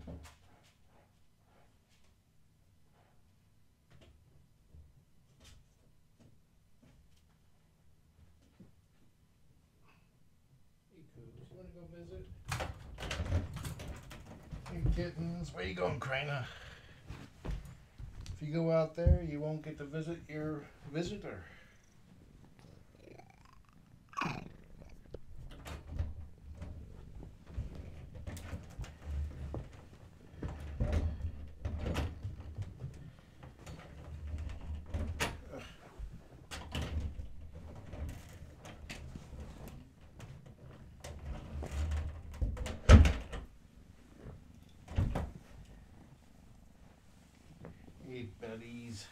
You want to go visit? Hey kittens, where you going, Krajina? If you go out there, you won't get to visit your visitor. Hey buddies.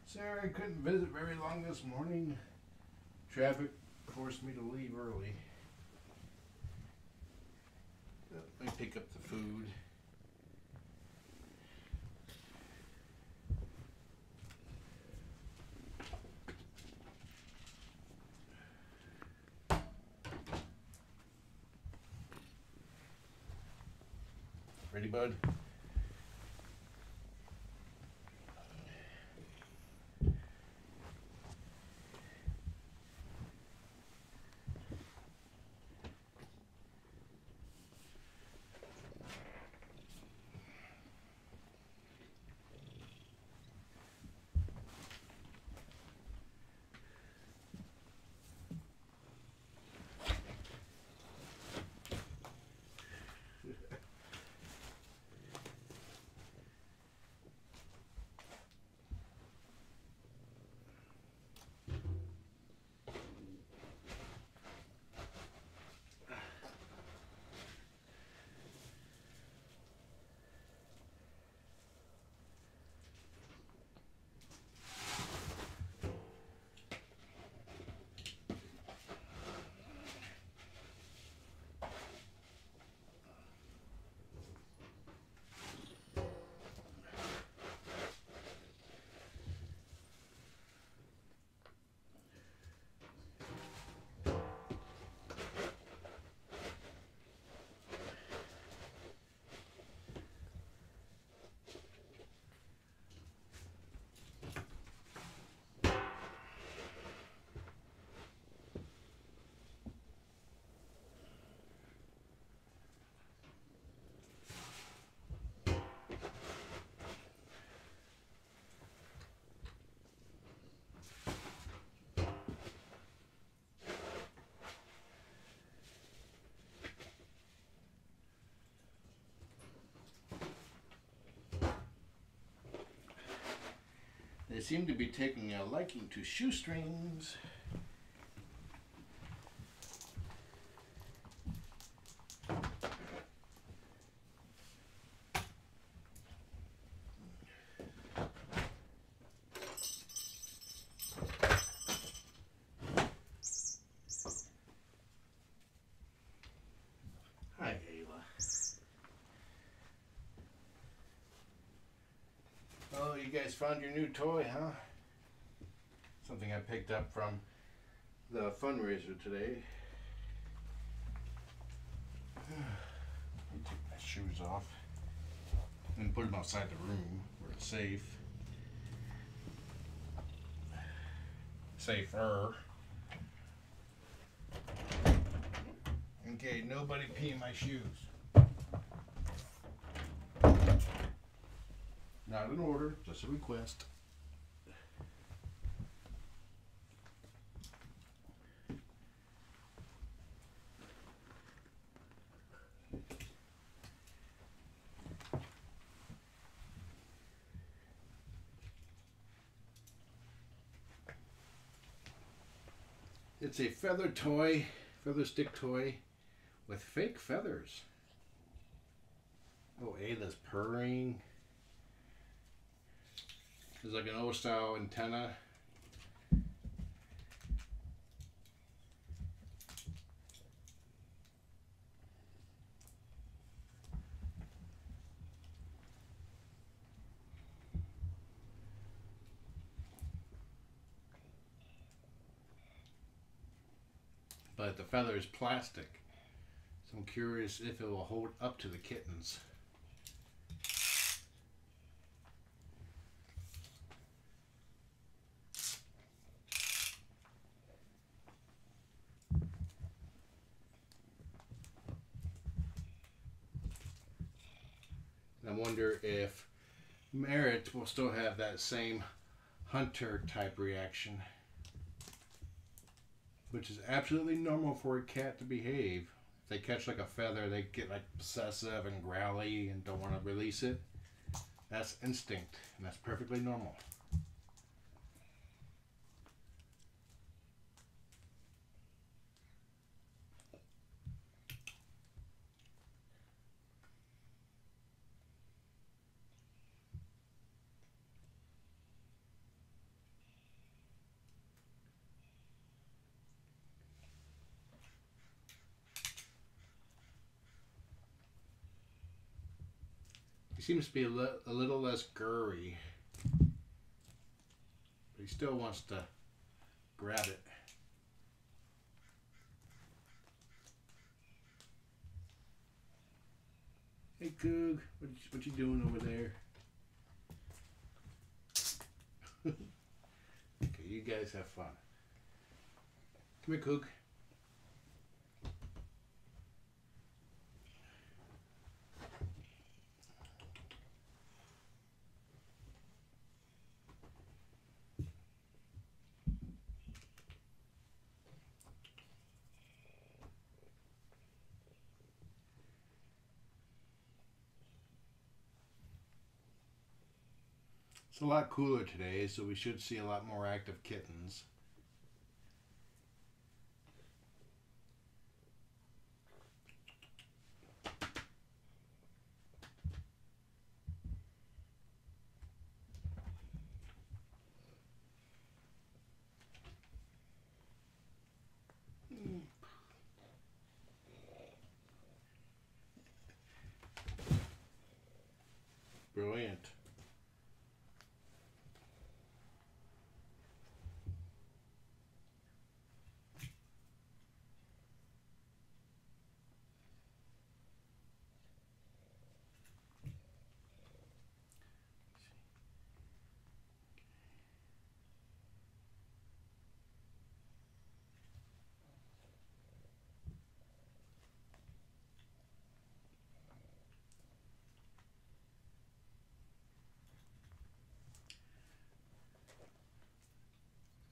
Sorry I couldn't visit very long this morning. Traffic forced me to leave early. Let me pick up the food. Ready, bud? They seem to be taking a liking to shoestrings. Hi, Ayla. Oh, you guys found your new toy, huh? Something I picked up from the fundraiser today. Let me take my shoes off and put them outside the room where it's safe. Safer. Okay, nobody pee in my shoes. Not an order, just a request. It's a feather toy, feather stick toy with fake feathers. Oh, Ayla's purring. There's like an O-style antenna. But the feather is plastic. So I'm curious if it will hold up to the kittens. wonder if Meret will still have that same hunter type reaction, which is absolutely normal for a cat to behave. If they catch like a feather, they get like possessive and growly and don't want to release it. That's instinct, and that's perfectly normal. He seems to be a little less gurry, but he still wants to grab it. Hey, Coog, what you doing over there? Okay, you guys have fun. Come here, Coog. It's a lot cooler today, so we should see a lot more active kittens. Brilliant.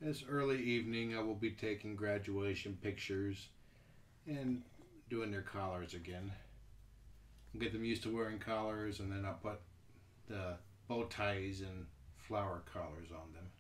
This early evening, I will be taking graduation pictures and doing their collars again. I'll get them used to wearing collars, and then I'll put the bow ties and flower collars on them.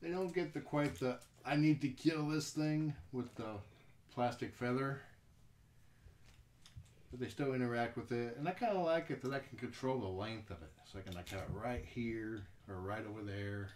They don't get the quite the I need to kill this thing with the plastic feather. But they still interact with it. And I kind of like it that I can control the length of it. So I can like have it right here or right over there.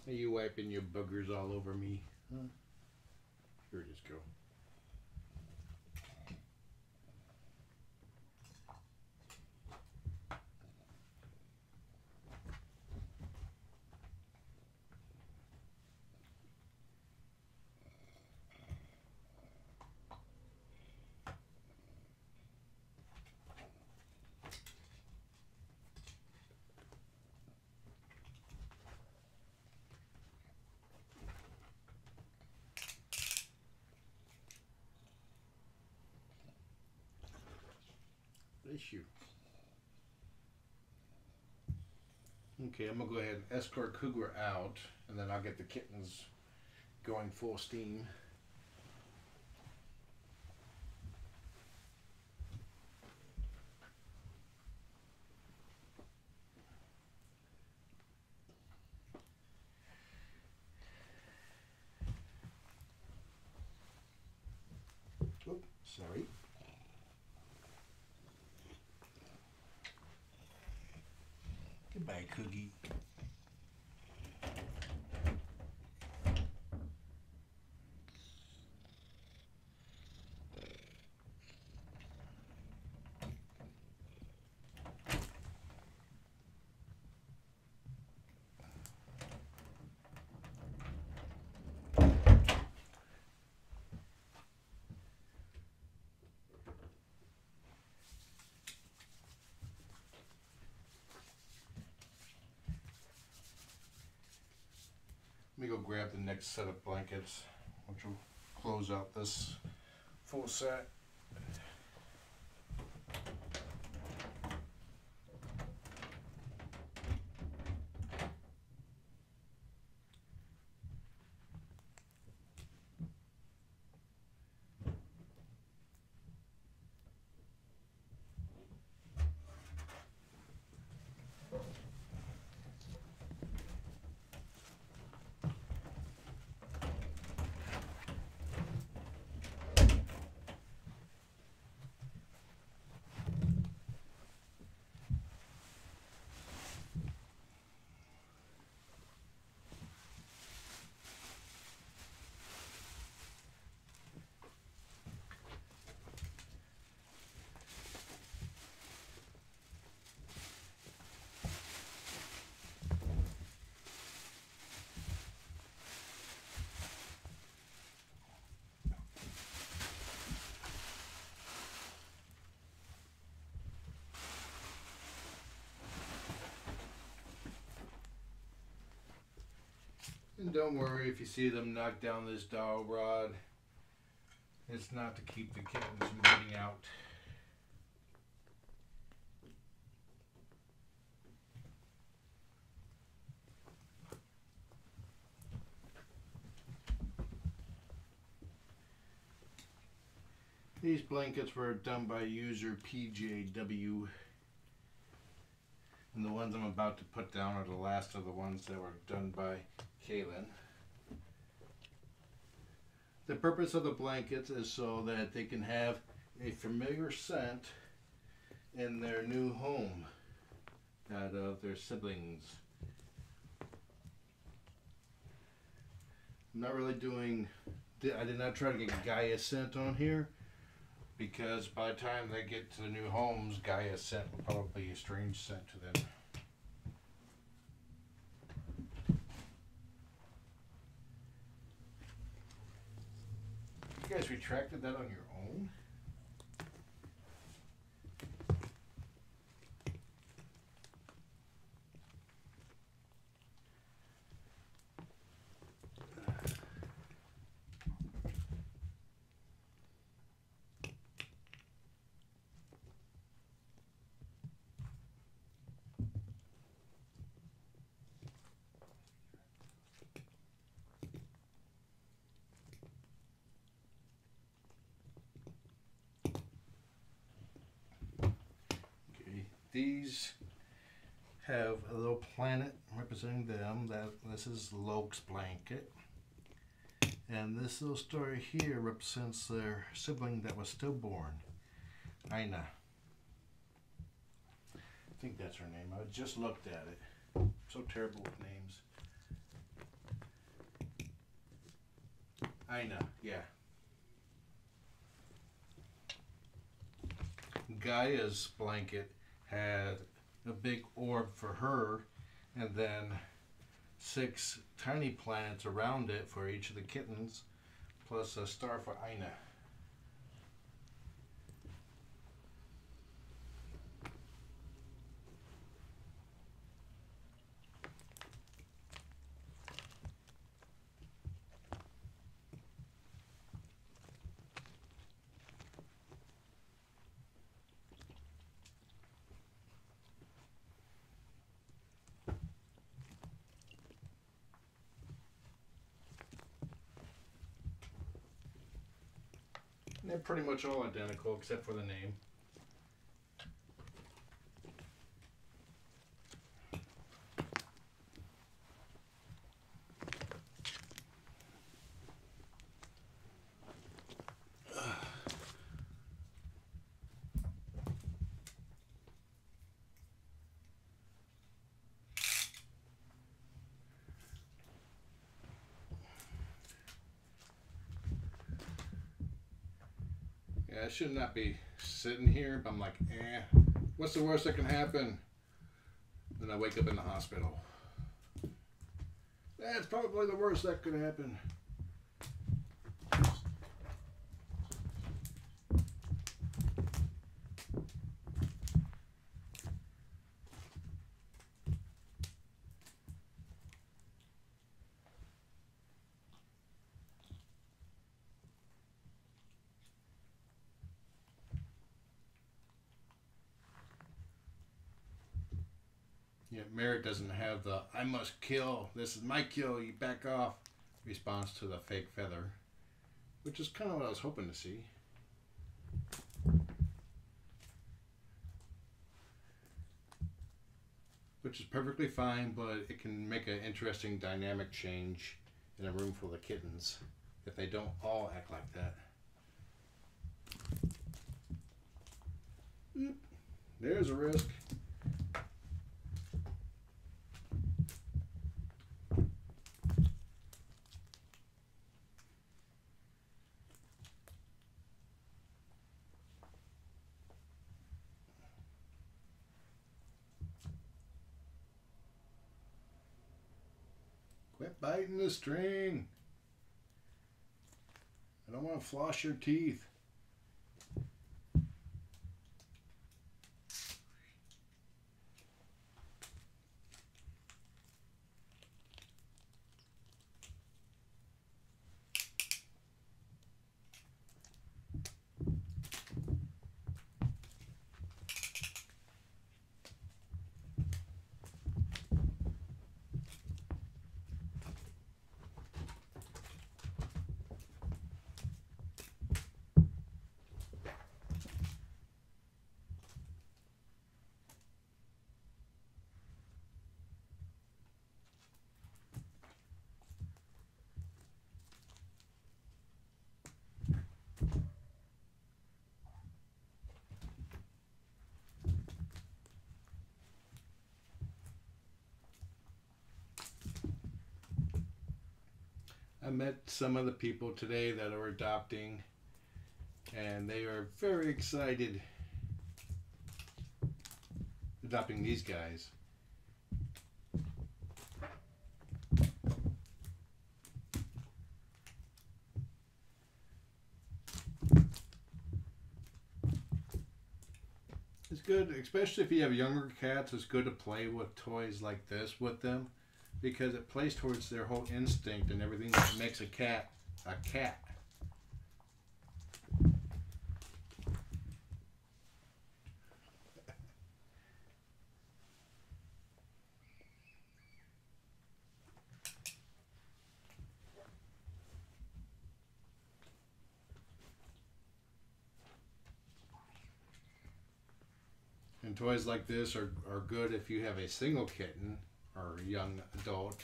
Are you wiping your boogers all over me? Huh? Here, just go. Issue. Okay, I'm gonna go ahead and escort Cougar out, and then I'll get the kittens going full steam. Oops, sorry. Goodbye, Cookie. Let me go grab the next set of blankets, which will close out this full set. And don't worry if you see them knock down this dowel rod. It's not to keep the kittens from getting out. These blankets were done by user PJW. And the ones I'm about to put down are the last of the ones that were done by Kaylin. The purpose of the blankets is so that they can have a familiar scent in their new home, that of their siblings. I'm not really doing, I did not try to get Gaia scent on here, because by the time they get to the new homes, Gaia scent will probably be a strange scent to them. guys retracted that on your own? These have a little planet representing them. This is Loke's blanket. And this little story here represents their sibling that was stillborn, Aina. I think that's her name. I just looked at it. I'm so terrible with names. Aina, yeah. Gaia's blanket had a big orb for her, and then 6 tiny planets around it for each of the kittens, plus a star for Aina. They're pretty much all identical except for the name. I should not be sitting here, but I'm like, what's the worst that can happen? Then I wake up in the hospital. That's probably the worst that could happen. Yeah, Meret doesn't have the "I must kill, this is my kill, you back off" response to the fake feather, which is kind of what I was hoping to see. Which is perfectly fine, but it can make an interesting dynamic change in a room full of kittens if they don't all act like that. There's a risk. Quit biting the string. I don't want to floss your teeth. I met some of the people today that are adopting, and they are very excited adopting these guys. especially if you have younger cats, it's good to play with toys like this with them because it plays towards their whole instinct and everything that makes a cat a cat. And toys like this are good if you have a single kitten or a young adult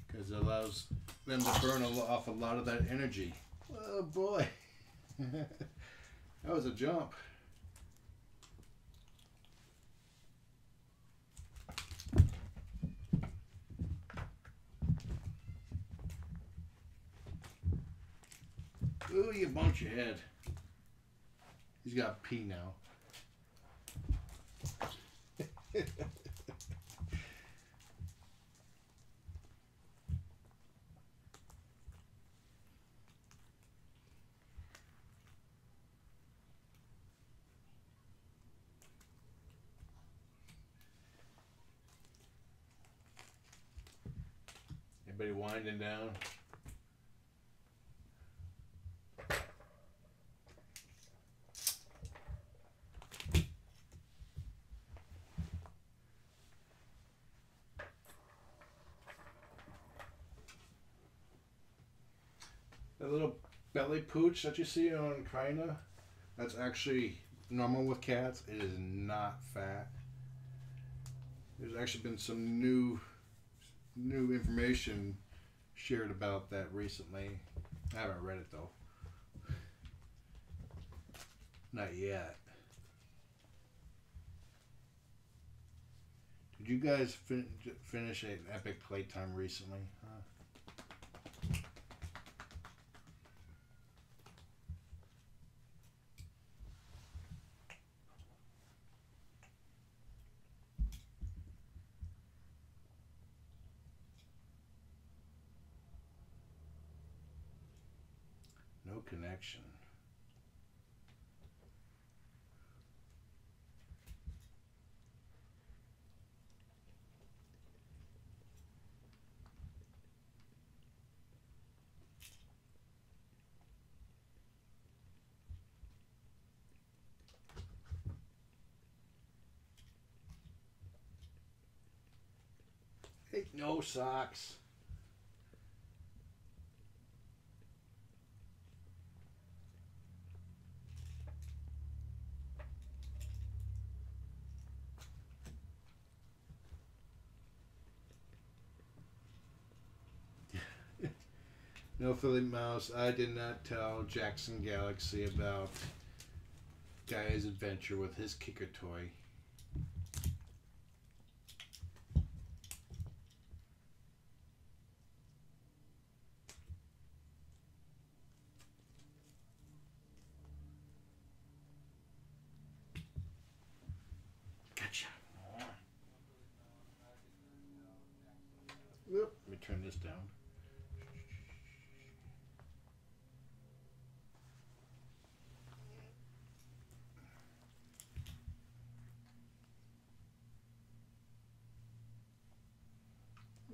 because it allows them to burn off a lot of that energy. Oh boy. That was a jump. Ooh, you bumped your head. He's got pee now. Everybody winding down. That little belly pooch that you see on Krajina, that's actually normal with cats. It is not fat. There's actually been some new information shared about that recently. I haven't read it though. Not yet. Did you guys finish an epic playtime recently? Huh? No connection. Hey, no socks. No, Philly Mouse, I did not tell Jackson Galaxy about Gaia's adventure with his kicker toy. Gotcha. Whoop, let me turn this down.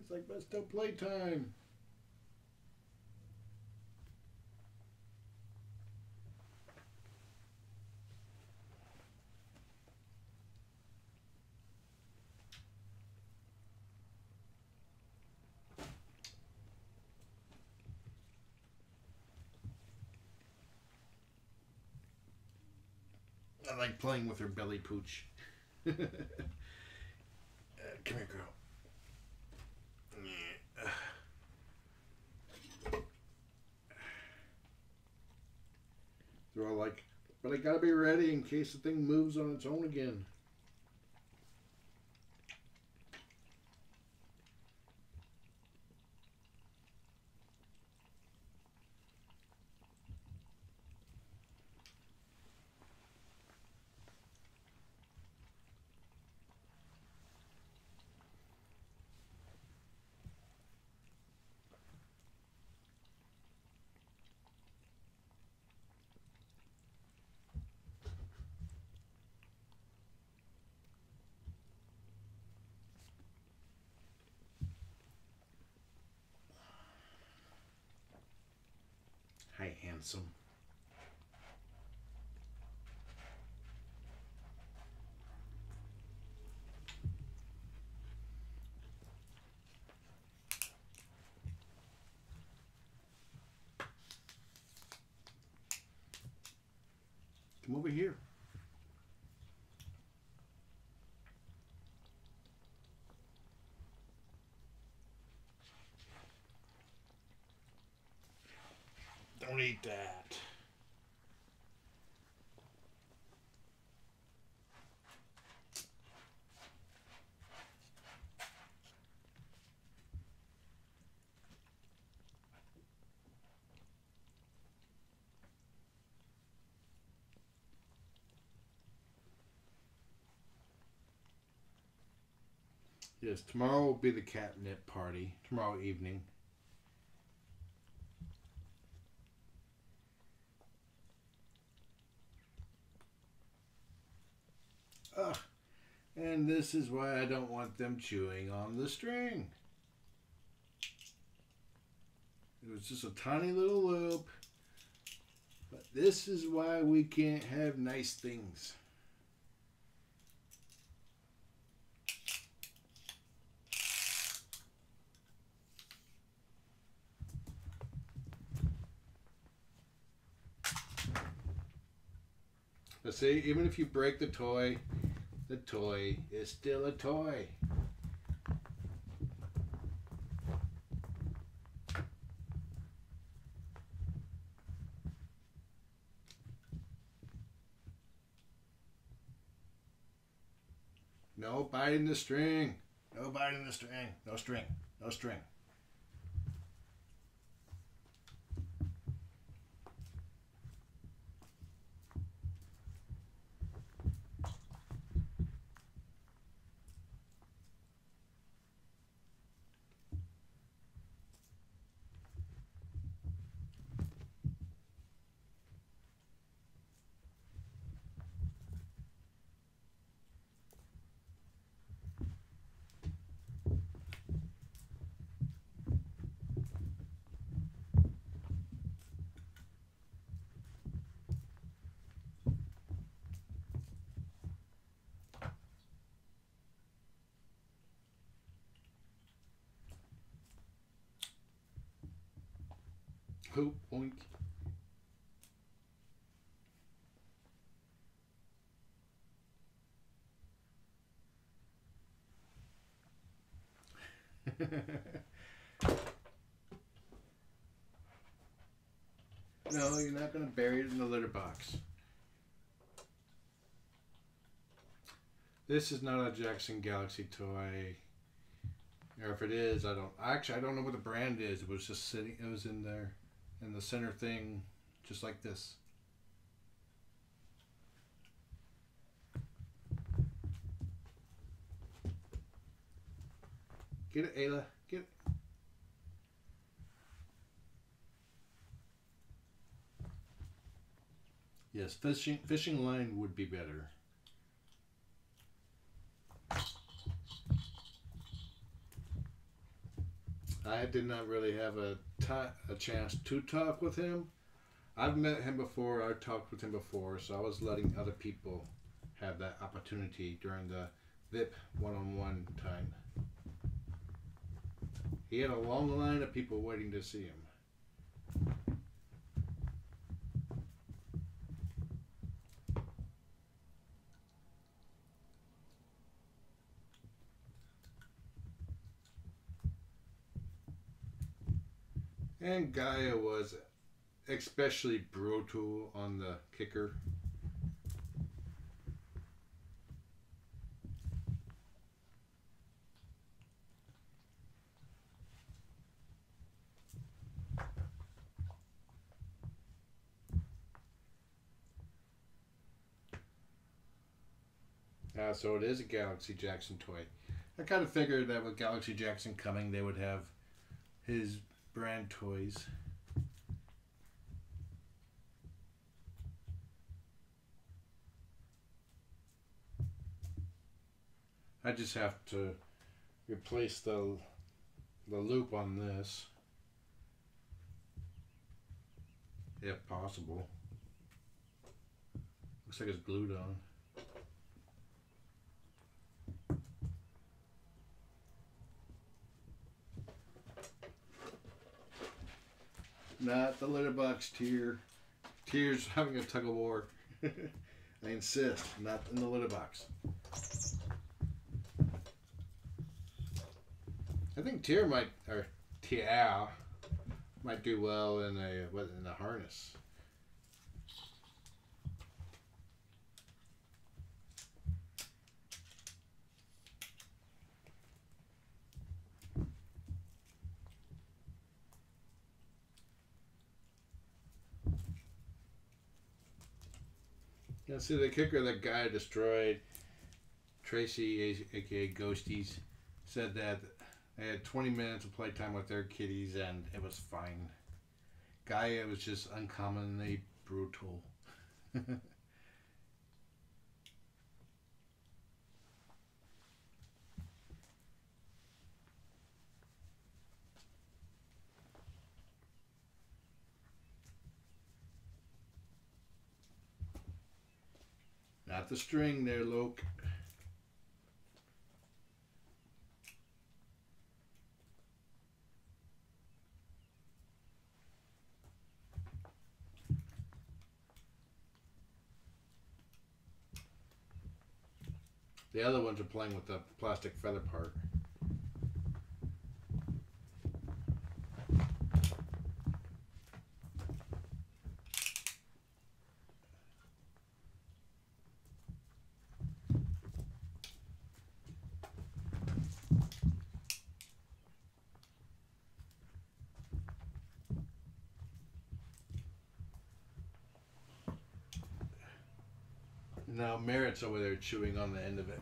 It's like, but it's still playtime. I like playing with her belly pooch. Come here, girl. They're all like, but I gotta be ready in case the thing moves on its own again. handsome. Come over here. Don't eat that. Yes, tomorrow will be the catnip party. Tomorrow evening. Ugh. And this is why I don't want them chewing on the string. It was just a tiny little loop. But this is why we can't have nice things. But see, even if you break the toy is still a toy. No biting the string. No biting the string. No string. No string. Hoop, oink. No, you're not going to bury it in the litter box. This is not a Jackson Galaxy toy. Or if it is, I don't know what the brand is. It was just sitting, it was in there, in the center thing, just like this. Get it, Ayla. Get it. Yes, fishing line would be better. I did not really have a chance to talk with him. I've met him before. I've talked with him before, so I was letting other people have that opportunity during the VIP one-on-one time. He had a long line of people waiting to see him. And Gaia was especially brutal on the kicker. So it is a Galaxy Jackson toy. I kind of figured that with Galaxy Jackson coming, they would have his brand toys. I just have to replace the loop on this. if possible. Looks like it's glued on. Not the litter box tier. Tears having a tug of war. I insist, not in the litter box. I think Tair might, or Tair might do well in a harness. Yeah, see the kicker that Gaia destroyed. Tracy, aka Ghosties, said that they had 20 minutes of playtime with their kitties and it was fine. Gaia was just uncommonly brutal. Not the string there, Loke. The other ones are playing with the plastic feather part. Now Meret's over there chewing on the end of it.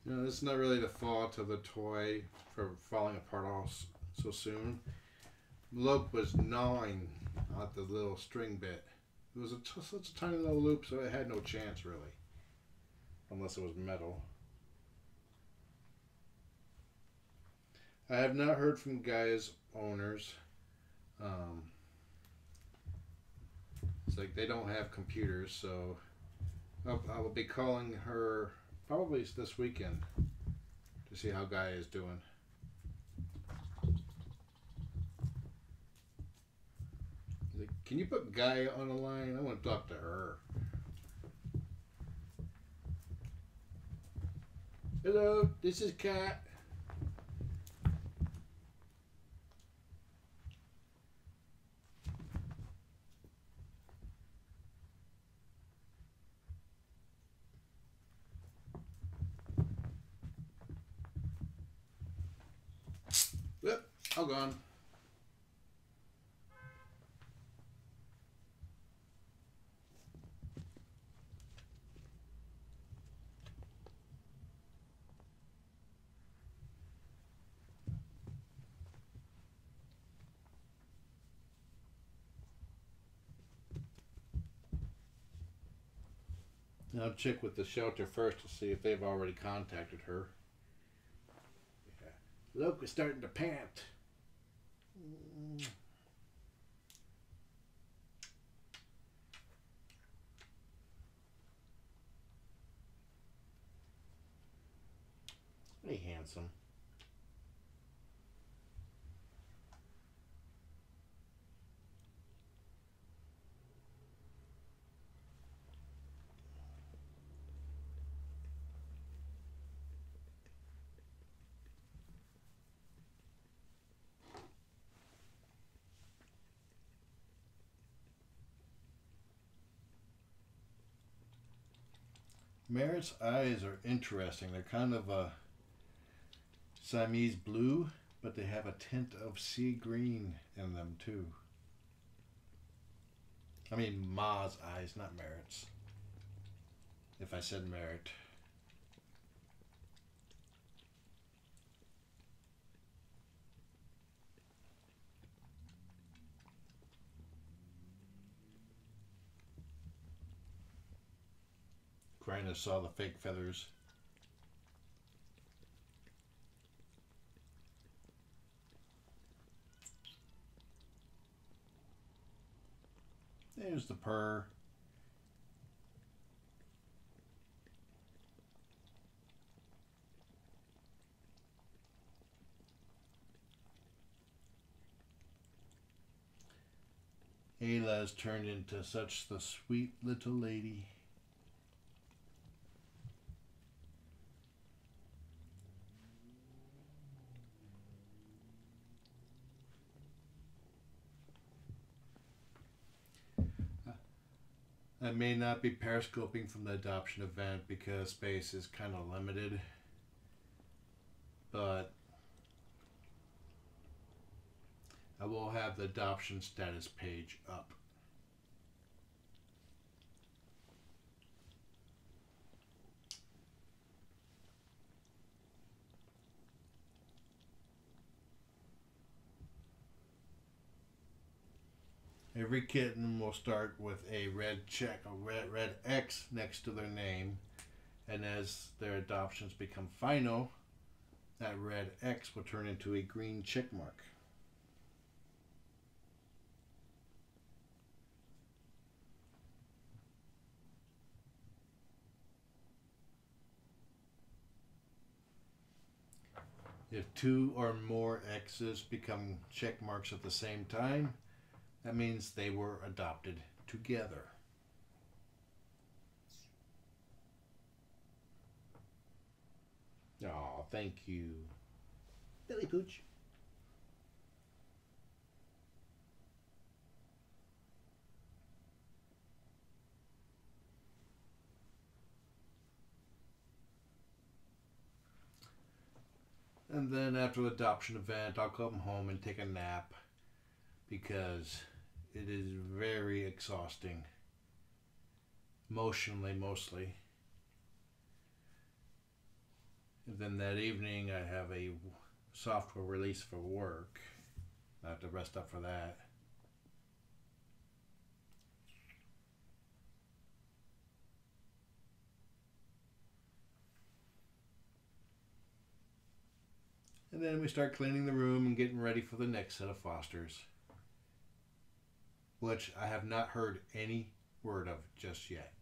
You know, this is not really the fault of the toy for falling apart all so soon. Loke was gnawing at the little string bit. It was such a tiny little loop, so it had no chance really, unless it was metal. I have not heard from Gaia's owners. It's like they don't have computers, so I will be calling her probably this weekend to see how Gaia is doing. Like, can you put Gaia on the line? I want to talk to her. Hello, this is Kat. Yep, all gone. I'll check with the shelter first to see if they've already contacted her. Yeah. Look, we're starting to pant. Hey, handsome. Meret's eyes are interesting. They're kind of a Siamese blue, but they have a tint of sea green in them too. I mean Ma's eyes, not Meret's. If I said Meret. Krajina saw the fake feathers. There's the purr. Ayla has turned into such the sweet little lady. I may not be periscoping from the adoption event because space is kind of limited, but I will have the adoption status page up. Every kitten will start with a red check, a red X next to their name, and as their adoptions become final, that red X will turn into a green check mark. If 2 or more X's become check marks at the same time, that means they were adopted together. Oh, thank you. Billy Pooch. And then after the adoption event, I'll come home and take a nap because it is very exhausting. Emotionally, mostly. And then that evening, I have a software release for work. I have to rest up for that. And then we start cleaning the room and getting ready for the next set of fosters, which I have not heard any word of just yet.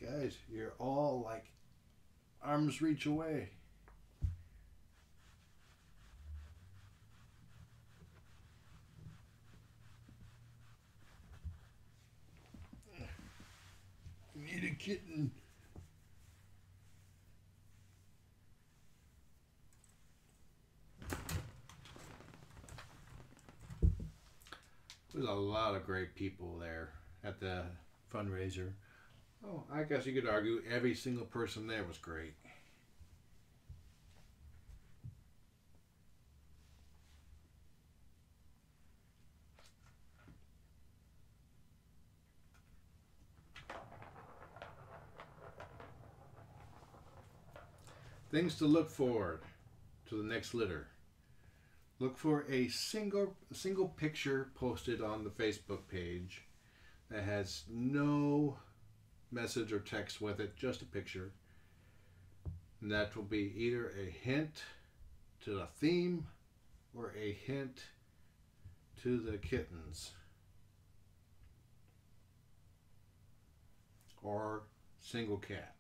Guys, you're all like arm's reach away. You need a kitten. There's a lot of great people there at the fundraiser. Oh, I guess you could argue every single person there was great. Things to look forward to the next litter. Look for a single picture posted on the Facebook page that has no message or text with it, just a picture. And that will be either a hint to the theme or a hint to the kittens. or single cat.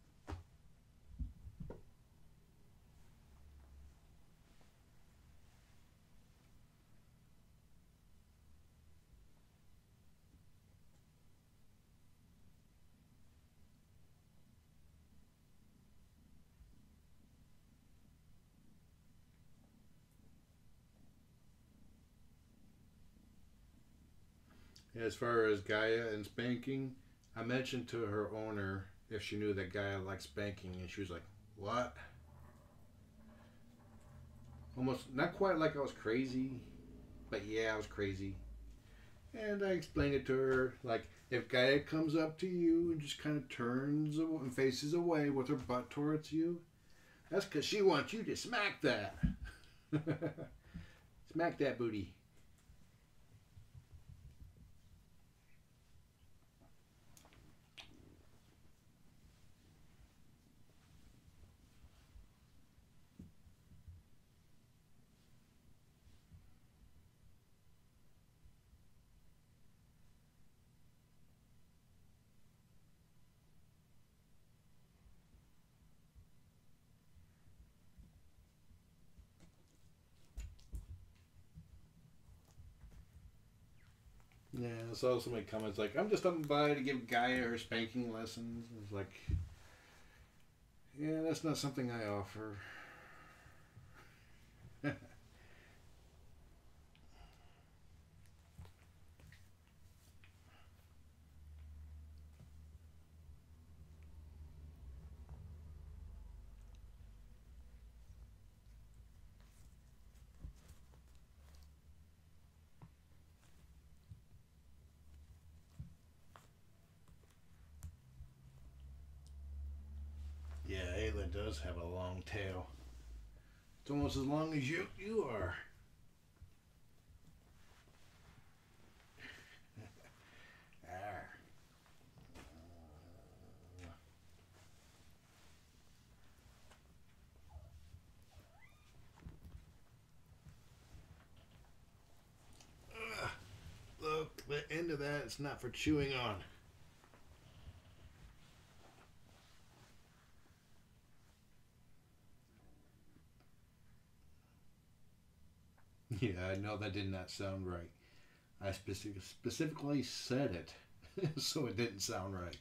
As far as Gaia and spanking, I mentioned to her owner if she knew that Gaia liked spanking, and she was like, "What?" Almost not quite like I was crazy, but yeah, I was crazy. And I explained it to her, like, if Gaia comes up to you and just kind of turns and faces away with her butt towards you, that's because she wants you to smack that. Smack that booty. Yeah, I saw somebody comments like, "I'm just stopping by to give Gaia her spanking lessons." It's like, yeah, that's not something I offer. Yeah, Ayla does have a long tail. It's almost as long as you are. Arr. Look, the end of that is not for chewing on. Yeah, I know that did not sound right. I specifically said it, so it didn't sound right.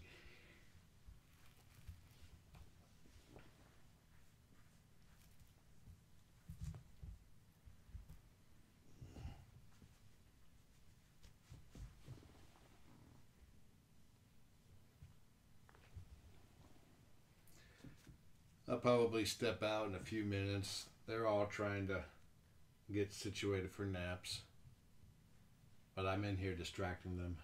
I'll probably step out in a few minutes. They're all trying to get situated for naps, but I'm in here distracting them.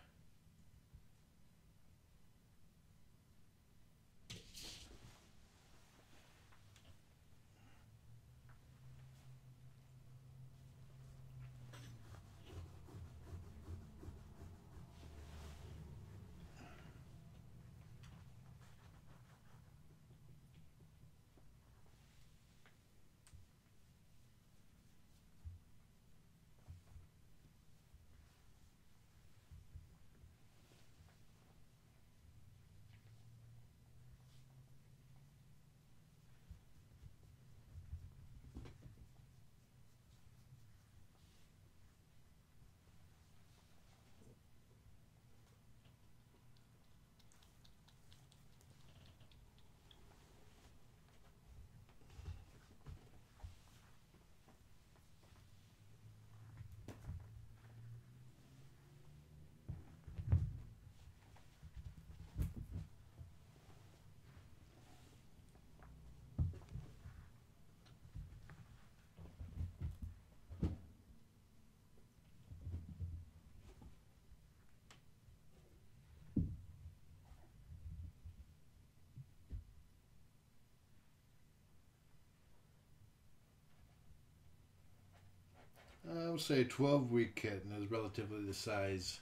I would say a 12-week kitten is relatively the size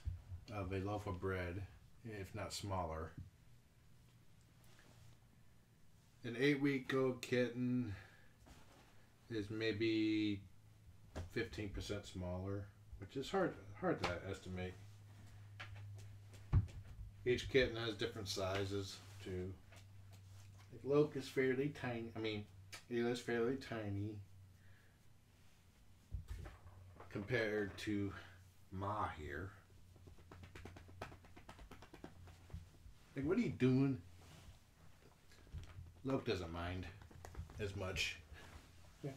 of a loaf of bread, if not smaller. An 8-week old kitten is maybe 15% smaller, which is hard to estimate. Each kitten has different sizes. too. Like Loke is fairly tiny. I mean, Ayla's fairly tiny compared to Ma here. Like, what are you doing? Loke doesn't mind as much. Yeah.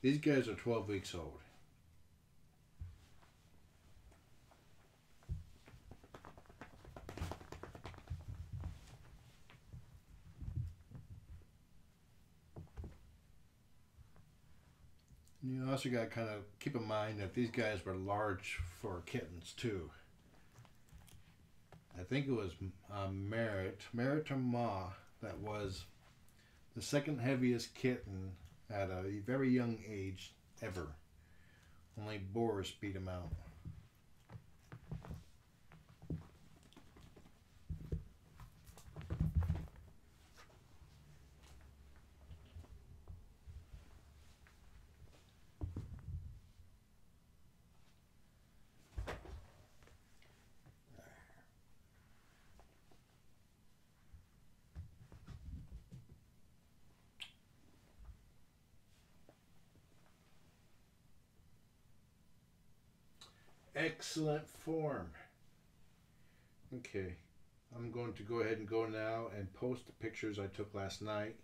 These guys are 12 weeks old. You also got to kind of keep in mind that these guys were large for kittens too. I think it was Meret or Ma that was the second heaviest kitten at a very young age ever. Only Boris beat him out. Excellent form. Okay, I'm going to go ahead and go now and post the pictures I took last night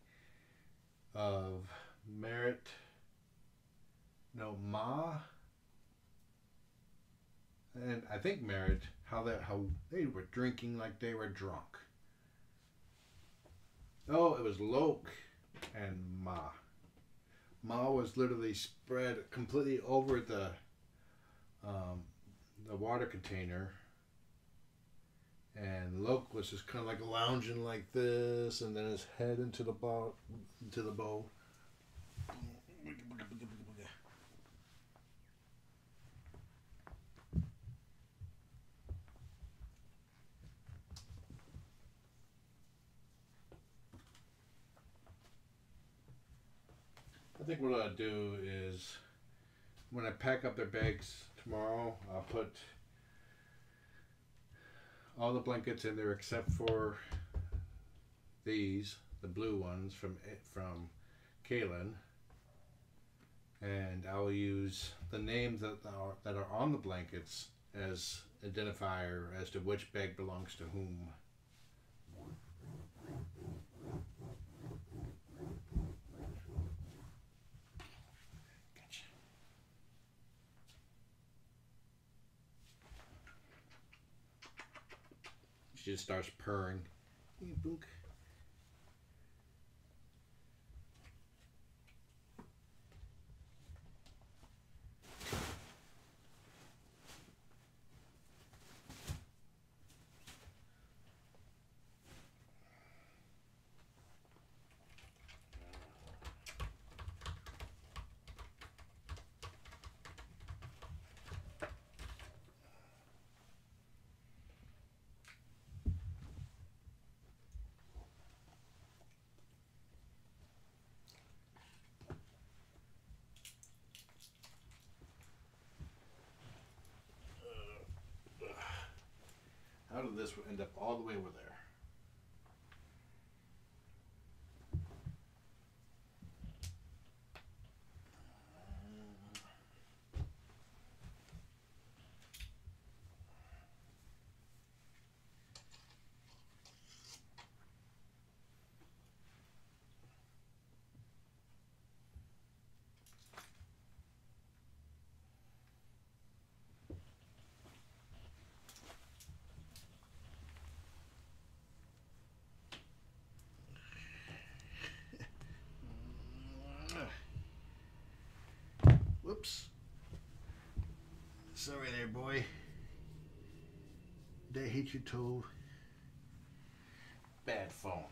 of Ma, and I think Meret, how they were drinking like they were drunk. Oh, it was Loke and Ma. Ma was literally spread completely over the water container, and Loke was just kind of like lounging like this, and then his head into the bowl. I think what I'll do is, when I pack up their bags tomorrow, I'll put all the blankets in there except for these, the blue ones from Kaylin, and I'll use the names that are on the blankets as identifier as to which bag belongs to whom. She just starts purring. Hey, Book. How did this end up all the way over there? Whoops. Sorry there, boy. Did I hit your toe? Bad phone.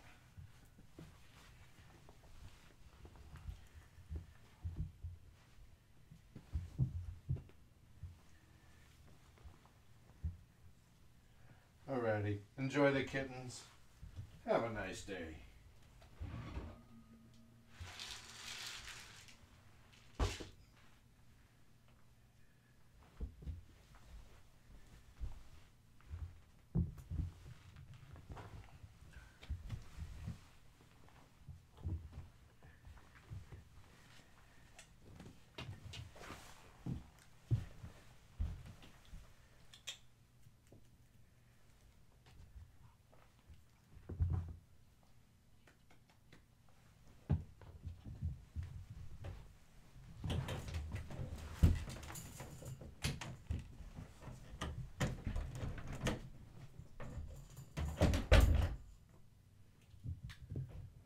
Alrighty. Enjoy the kittens. Have a nice day.